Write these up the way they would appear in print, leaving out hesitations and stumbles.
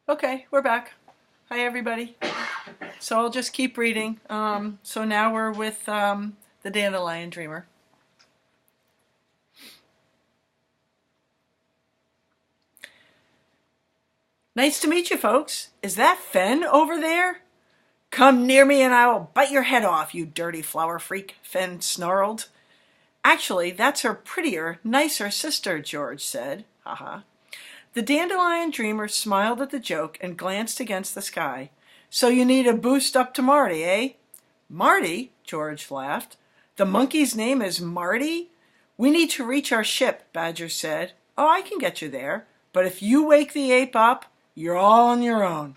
Okay, we're back. Hi, everybody. So I'll just keep reading. So now we're with the Dandelion Dreamer. Nice to meet you, folks. Is that Fen over there? Come near me and I will bite your head off, you dirty flower freak, Fen snarled. Actually, that's her prettier, nicer sister, George said. Haha. The Dandelion Dreamer smiled at the joke and glanced against the sky. So you need a boost up to Marty, eh? Marty? George laughed. The monkey's name is Marty? We need to reach our ship, Badger said. Oh, I can get you there. But if you wake the ape up, you're all on your own.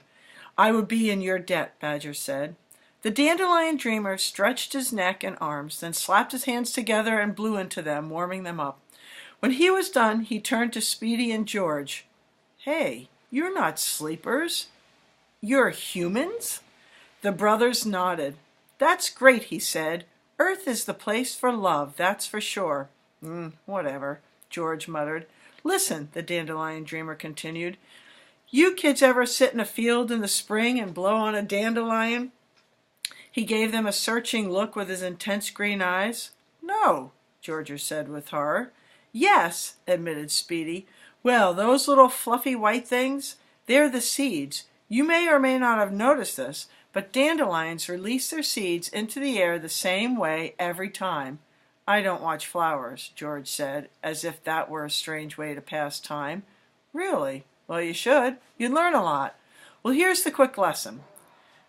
I would be in your debt, Badger said. The Dandelion Dreamer stretched his neck and arms, then slapped his hands together and blew into them, warming them up. When he was done, he turned to Speedy and George. Hey, you're not sleepers. You're humans? The brothers nodded. That's great, he said. Earth is the place for love, that's for sure. Whatever, George muttered. Listen, the Dandelion Dreamer continued. You kids ever sit in a field in the spring and blow on a dandelion? He gave them a searching look with his intense green eyes. No, George said with horror. Yes, admitted Speedy. Well, those little fluffy white things, they're the seeds. You may or may not have noticed this, but dandelions release their seeds into the air the same way every time. I don't watch flowers, George said, as if that were a strange way to pass time. Really? Well, you should. You'd learn a lot. Well, here's the quick lesson.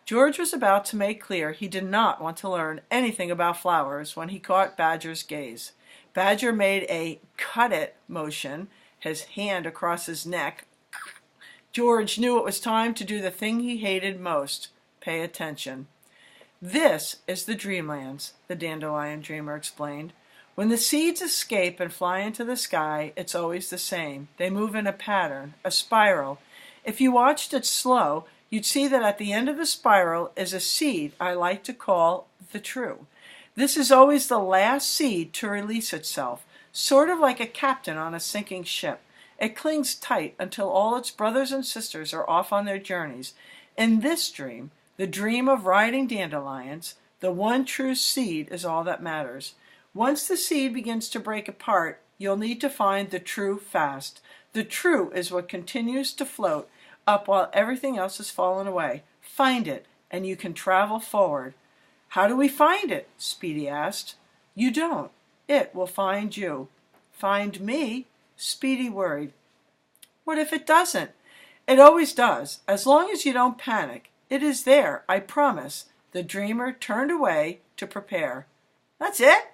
George was about to make clear he did not want to learn anything about flowers when he caught Badger's gaze. Badger made a cut-it motion, his hand across his neck. George knew it was time to do the thing he hated most, pay attention. This is the Dreamlands, the Dandelion Dreamer explained. When the seeds escape and fly into the sky, it's always the same. They move in a pattern, a spiral. If you watched it slow, you'd see that at the end of the spiral is a seed I like to call the true. This is always the last seed to release itself, sort of like a captain on a sinking ship. It clings tight until all its brothers and sisters are off on their journeys. In this dream, the dream of riding dandelions, the one true seed is all that matters. Once the seed begins to break apart, you'll need to find the true fast. The true is what continues to float up while everything else has fallen away. Find it, and you can travel forward. How do we find it? Speedy asked. You don't. It will find you. Find me? Speedy worried. What if it doesn't? It always does, as long as you don't panic. It is there, I promise. The dreamer turned away to prepare. That's it?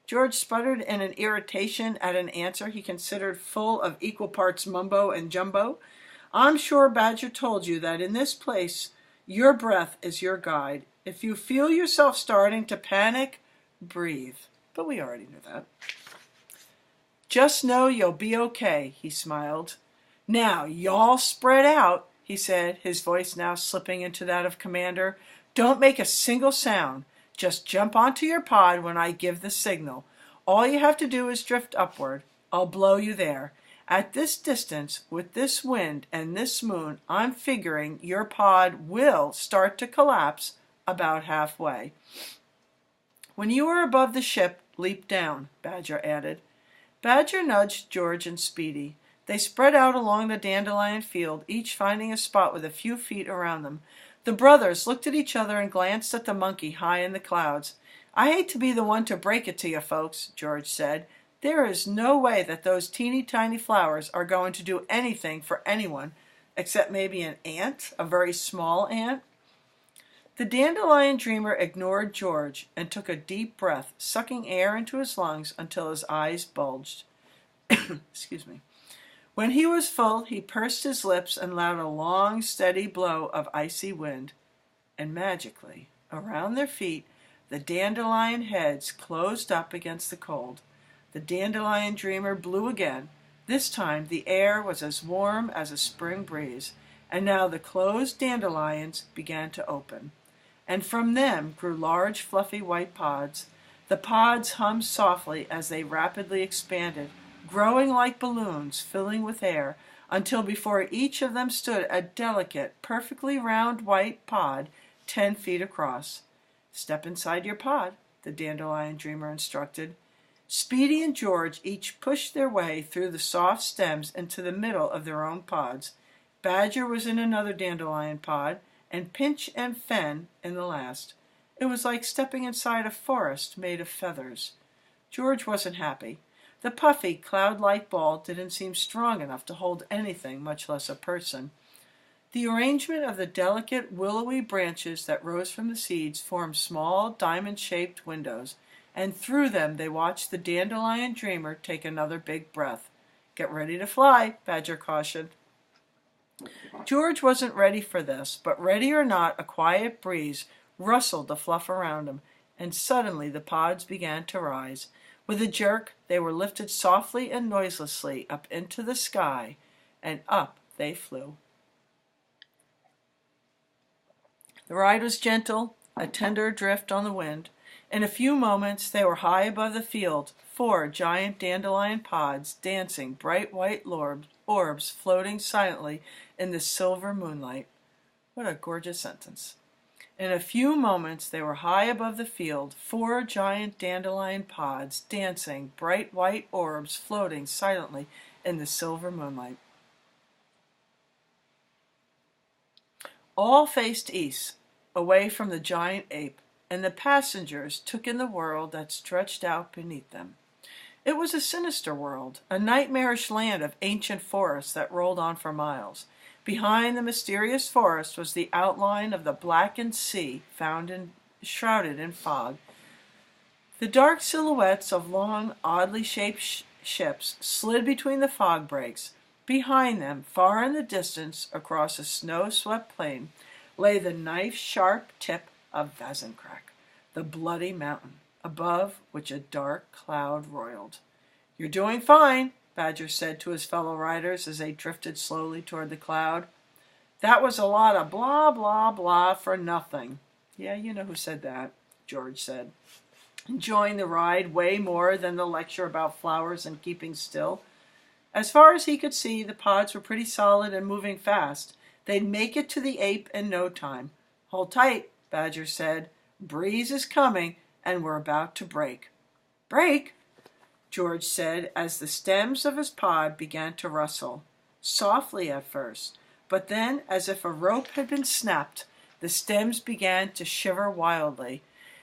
George sputtered in an irritation at an answer he considered full of equal parts mumbo and jumbo. I'm sure Badger told you that in this place, your breath is your guide. If you feel yourself starting to panic, breathe. But we already knew that. Just know you'll be okay, he smiled. Now, y'all spread out, he said, his voice now slipping into that of Commander. Don't make a single sound. Just jump onto your pod when I give the signal. All you have to do is drift upward. I'll blow you there. At this distance, with this wind and this moon, I'm figuring your pod will start to collapse about halfway. When you are above the ship, leap down, Badger added. Badger nudged George and Speedy. They spread out along the dandelion field, each finding a spot with a few feet around them. The brothers looked at each other and glanced at the monkey high in the clouds. I hate to be the one to break it to you folks, George said. There is no way that those teeny tiny flowers are going to do anything for anyone, except maybe an ant, a very small ant. The Dandelion Dreamer ignored George and took a deep breath, sucking air into his lungs until his eyes bulged. Excuse me. When he was full, he pursed his lips and allowed a long, steady blow of icy wind. And magically, around their feet, the dandelion heads closed up against the cold. The Dandelion Dreamer blew again. This time the air was as warm as a spring breeze, and now the closed dandelions began to open. And from them grew large, fluffy white pods. The pods hummed softly as they rapidly expanded, growing like balloons, filling with air, until before each of them stood a delicate, perfectly round white pod 10 feet across. "Step inside your pod," the Dandelion Dreamer instructed. Speedy and George each pushed their way through the soft stems into the middle of their own pods. Badger was in another dandelion pod, and Pinch and Fen in the last. It was like stepping inside a forest made of feathers. George wasn't happy. The puffy, cloud-like ball didn't seem strong enough to hold anything, much less a person. The arrangement of the delicate, willowy branches that rose from the seeds formed small, diamond-shaped windows, and through them they watched the Dandelion Dreamer take another big breath. "Get ready to fly," Badger cautioned. George wasn't ready for this, but ready or not, a quiet breeze rustled the fluff around him, and suddenly the pods began to rise. With a jerk, they were lifted softly and noiselessly up into the sky, and up they flew. The ride was gentle, a tender drift on the wind. In a few moments they were high above the field, 4 giant dandelion pods dancing bright white orbs floating silently in the silver moonlight. What a gorgeous sentence. In a few moments they were high above the field, 4 giant dandelion pods dancing bright white orbs floating silently in the silver moonlight. All faced east, away from the giant ape, and the passengers took in the world that stretched out beneath them. It was a sinister world, a nightmarish land of ancient forests that rolled on for miles. Behind the mysterious forest was the outline of the blackened sea, shrouded in fog. The dark silhouettes of long, oddly shaped ships slid between the fog breaks. Behind them, far in the distance, across a snow-swept plain, lay the knife-sharp tip of Vazencrack, the bloody mountain, above which a dark cloud roiled. "You're doing fine," Badger said to his fellow riders as they drifted slowly toward the cloud. "That was a lot of blah, blah, blah for nothing." "Yeah, you know who said that," George said, enjoying the ride way more than the lecture about flowers and keeping still. As far as he could see, the pods were pretty solid and moving fast. They'd make it to the ape in no time. "Hold tight," Badger said. "Breeze is coming, and we're about to break." "Break?" George said as the stems of his pod began to rustle. Softly at first, but then, as if a rope had been snapped, the stems began to shiver wildly.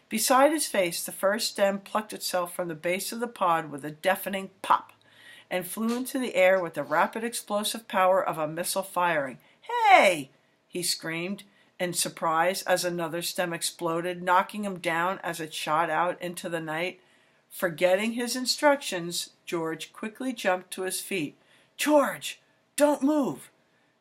Beside his face, the first stem plucked itself from the base of the pod with a deafening pop, and flew into the air with the rapid explosive power of a missile firing. "Hey!" he screamed in surprise as another stem exploded, knocking him down as it shot out into the night. Forgetting his instructions, George quickly jumped to his feet. "George, don't move!"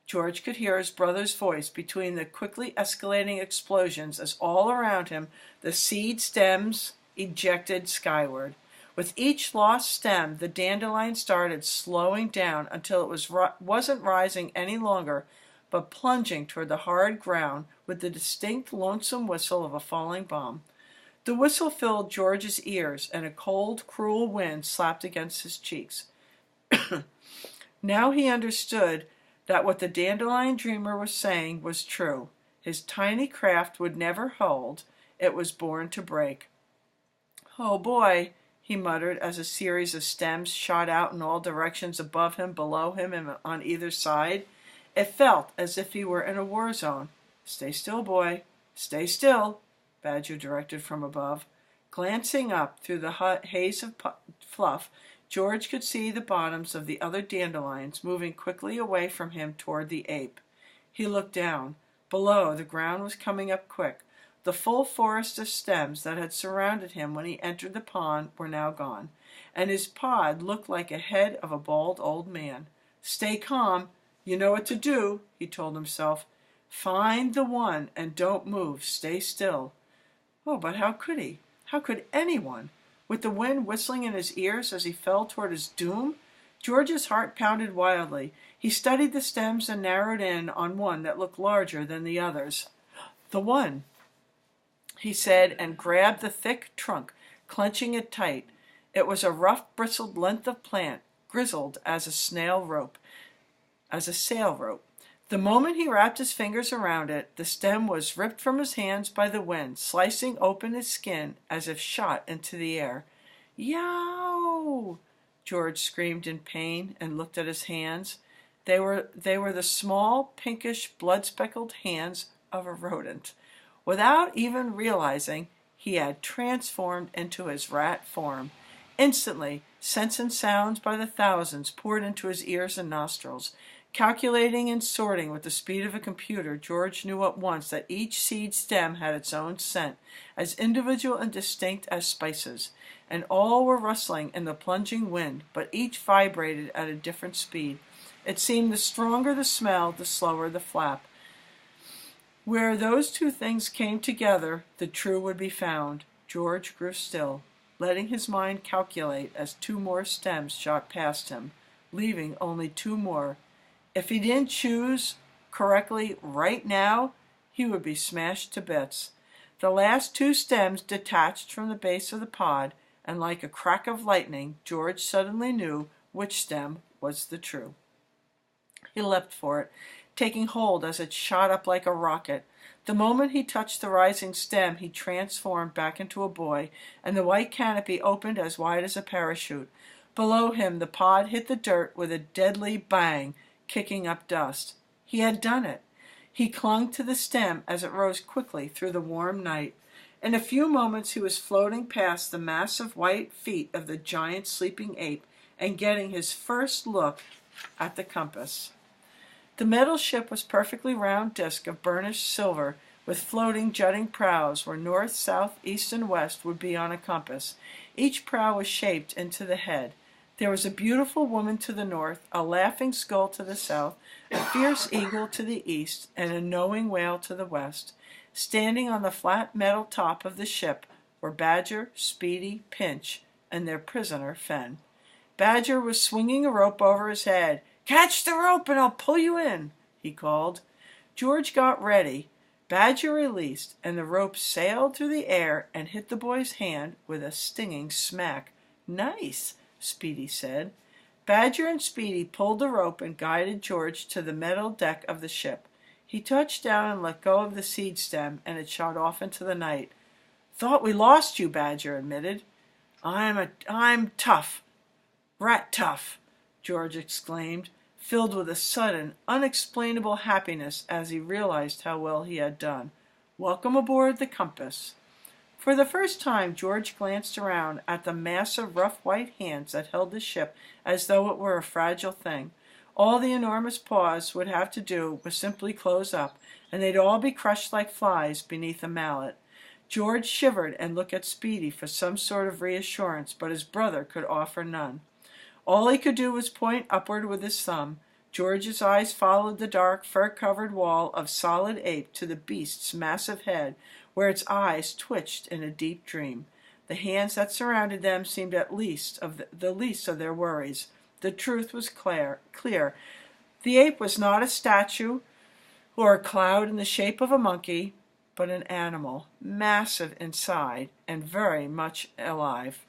George could hear his brother's voice between the quickly escalating explosions as all around him the seed stems ejected skyward. With each lost stem, the dandelion started slowing down until it wasn't rising any longer, but plunging toward the hard ground with the distinct lonesome whistle of a falling bomb. The whistle filled George's ears, and a cold, cruel wind slapped against his cheeks. Now he understood that what the Dandelion Dreamer was saying was true. His tiny craft would never hold. It was born to break. "Oh boy," he muttered as a series of stems shot out in all directions above him, below him, and on either side. It felt as if he were in a war zone. "Stay still, boy. Stay still," Badger directed from above. Glancing up through the haze of fluff, George could see the bottoms of the other dandelions moving quickly away from him toward the ape. He looked down. Below, the ground was coming up quick. The full forest of stems that had surrounded him when he entered the pond were now gone, and his pod looked like a head of a bald old man. "Stay calm. You know what to do," he told himself. "Find the one and don't move. Stay still." Oh, but how could he? How could anyone? With the wind whistling in his ears as he fell toward his doom? George's heart pounded wildly. He studied the stems and narrowed in on one that looked larger than the others. "The one," he said, and grabbed the thick trunk, clenching it tight. It was a rough, bristled length of plant, grizzled as a snail rope. as a sail rope. The moment he wrapped his fingers around it, the stem was ripped from his hands by the wind, slicing open his skin as if shot into the air. "Yow!" George screamed in pain and looked at his hands. They were the small, pinkish, blood-speckled hands of a rodent. Without even realizing, he had transformed into his rat form. Instantly, scents and sounds by the thousands poured into his ears and nostrils. Calculating and sorting with the speed of a computer, George knew at once that each seed stem had its own scent, as individual and distinct as spices, and all were rustling in the plunging wind, but each vibrated at a different speed. It seemed the stronger the smell, the slower the flap. Where those two things came together, the true would be found. George grew still, letting his mind calculate as two more stems shot past him, leaving only two more. If he didn't choose correctly right now, he would be smashed to bits. The last two stems detached from the base of the pod, and like a crack of lightning, George suddenly knew which stem was the true. He leapt for it, taking hold as it shot up like a rocket. The moment he touched the rising stem, he transformed back into a boy, and the white canopy opened as wide as a parachute. Below him, the pod hit the dirt with a deadly bang, kicking up dust. He had done it. He clung to the stem as it rose quickly through the warm night. In a few moments he was floating past the massive white feet of the giant sleeping ape and getting his first look at the compass. The metal ship was a perfectly round disk of burnished silver with floating, jutting prows where north, south, east, and west would be on a compass. Each prow was shaped into the head. There was a beautiful woman to the north, a laughing skull to the south, a fierce eagle to the east, and a knowing whale to the west. Standing on the flat metal top of the ship were Badger, Speedy, Pinch, and their prisoner, Fen. Badger was swinging a rope over his head. "Catch the rope and I'll pull you in," he called. George got ready. Badger released, and the rope sailed through the air and hit the boy's hand with a stinging smack. "Nice," Speedy said. Badger and Speedy pulled the rope and guided George to the metal deck of the ship. He touched down and let go of the seed stem, and it shot off into the night. "Thought we lost you," Badger admitted. I'm tough. Rat tough," George exclaimed, filled with a sudden, unexplainable happiness as he realized how well he had done. "Welcome aboard the Compass." For the first time, George glanced around at the massive, rough white hands that held the ship as though it were a fragile thing. All the enormous paws would have to do was simply close up, and they'd all be crushed like flies beneath a mallet. George shivered and looked at Speedy for some sort of reassurance, but his brother could offer none. All he could do was point upward with his thumb. George's eyes followed the dark, fur-covered wall of solid ape to the beast's massive head, where its eyes twitched in a deep dream. The hands that surrounded them seemed at least the least of their worries. The truth was clear. The ape was not a statue or a cloud in the shape of a monkey, but an animal, massive inside and very much alive.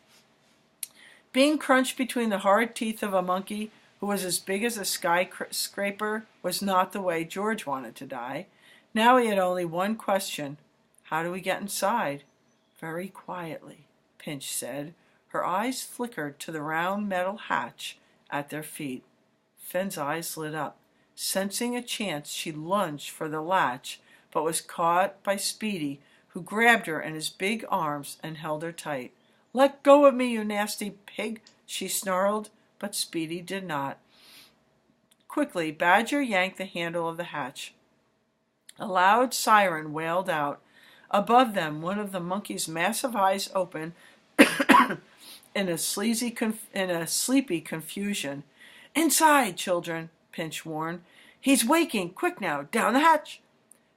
Being crunched between the hard teeth of a monkey who was as big as a skyscraper was not the way George wanted to die. Now he had only one question. "How do we get inside?" "Very quietly," Pinch said. Her eyes flickered to the round metal hatch at their feet. Fenn's eyes lit up. Sensing a chance, she lunged for the latch, but was caught by Speedy, who grabbed her in his big arms and held her tight. "Let go of me, you nasty pig," she snarled, but Speedy did not. Quickly, Badger yanked the handle of the hatch. A loud siren wailed out. Above them, one of the monkey's massive eyes opened in a sleepy confusion. "Inside, children," Pinch warned. "He's waking! Quick now, down the hatch!"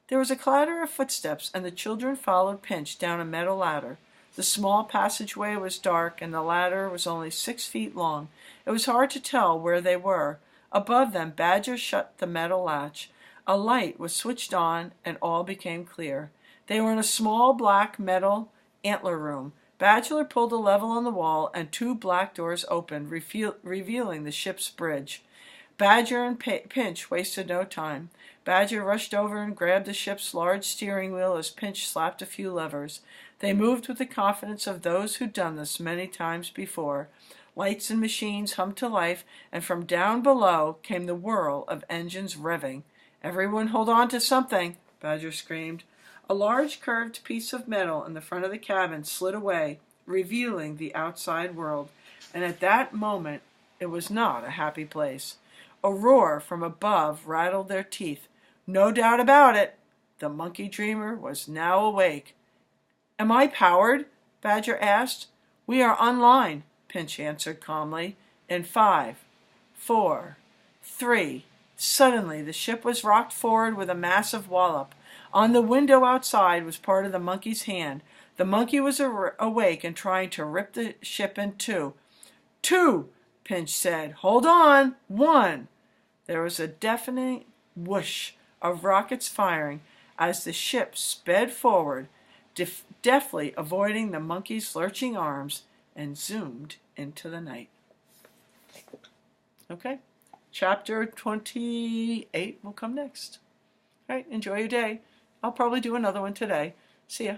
There was a clatter of footsteps, and the children followed Pinch down a metal ladder. The small passageway was dark, and the ladder was only 6 feet long. It was hard to tell where they were. Above them, Badger shut the metal latch. A light was switched on, and all became clear. They were in a small black metal antler room. Badger pulled a lever on the wall, and 2 black doors opened, revealing the ship's bridge. Badger and Pinch wasted no time. Badger rushed over and grabbed the ship's large steering wheel as Pinch slapped a few levers. They moved with the confidence of those who'd done this many times before. Lights and machines hummed to life, and from down below came the whirl of engines revving. "Everyone hold on to something," Badger screamed. A large curved piece of metal in the front of the cabin slid away, revealing the outside world, and at that moment it was not a happy place. A roar from above rattled their teeth. No doubt about it, the monkey dreamer was now awake. "Am I powered?" Badger asked. "We are online," Pinch answered calmly. "In 5, 4, 3... Suddenly the ship was rocked forward with a massive wallop. On the window outside was part of the monkey's hand. The monkey was awake and trying to rip the ship in two. "Two," Pinch said. "Hold on. 1." There was a deafening whoosh of rockets firing as the ship sped forward, deftly avoiding the monkey's lurching arms, and zoomed into the night. Okay, chapter 28 will come next. All right, enjoy your day. I'll probably do another one today. See ya.